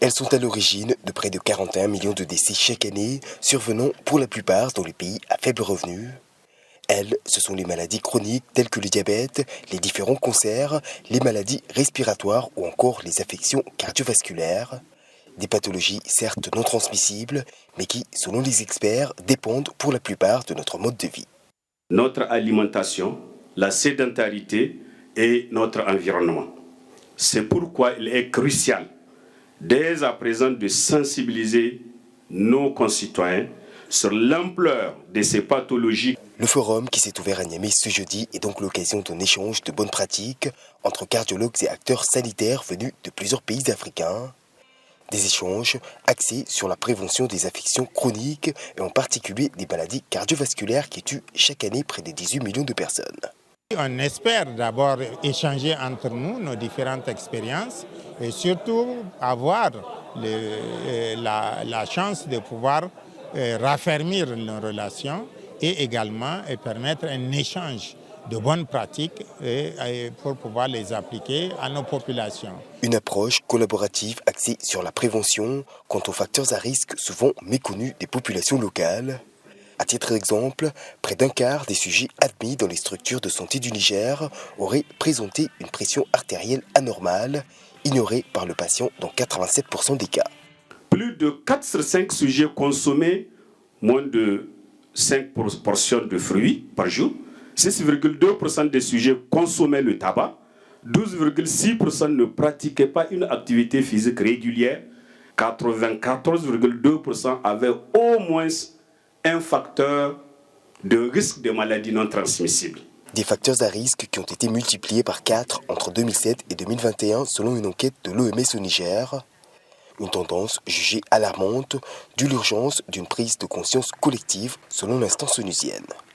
Elles sont à l'origine de près de 41 millions de décès chaque année, survenant pour la plupart dans les pays à faible revenu. Elles, ce sont les maladies chroniques telles que le diabète, les différents cancers, les maladies respiratoires ou encore les affections cardiovasculaires. Des pathologies certes non transmissibles, mais qui, selon les experts, dépendent pour la plupart de notre mode de vie. Notre alimentation, la sédentarité et notre environnement. C'est pourquoi il est crucial, dès à présent, de sensibiliser nos concitoyens sur l'ampleur de ces pathologies. Le forum qui s'est ouvert à Niamey ce jeudi est donc l'occasion d'un échange de bonnes pratiques entre cardiologues et acteurs sanitaires venus de plusieurs pays africains. Des échanges axés sur la prévention des affections chroniques et en particulier des maladies cardiovasculaires qui tuent chaque année près de 18 millions de personnes. On espère d'abord échanger entre nous nos différentes expériences et surtout avoir la chance de pouvoir raffermir nos relations et également permettre un échange de bonnes pratiques pour pouvoir les appliquer à nos populations. Une approche collaborative axée sur la prévention quant aux facteurs à risque souvent méconnus des populations locales. À titre d'exemple, près d'un quart des sujets admis dans les structures de santé du Niger auraient présenté une pression artérielle anormale, ignorée par le patient dans 87% des cas. Plus de 4 sur 5 sujets consommaient moins de 5 portions de fruits par jour. 6,2% des sujets consommaient le tabac. 12,6% ne pratiquaient pas une activité physique régulière. 94,2% avaient au moins un facteur de risque de maladies non transmissibles. Des facteurs à risque qui ont été multipliés par 4 entre 2007 et 2021 selon une enquête de l'OMS au Niger. Une tendance jugée alarmante, d'où l'urgence d'une prise de conscience collective selon l'instance onusienne.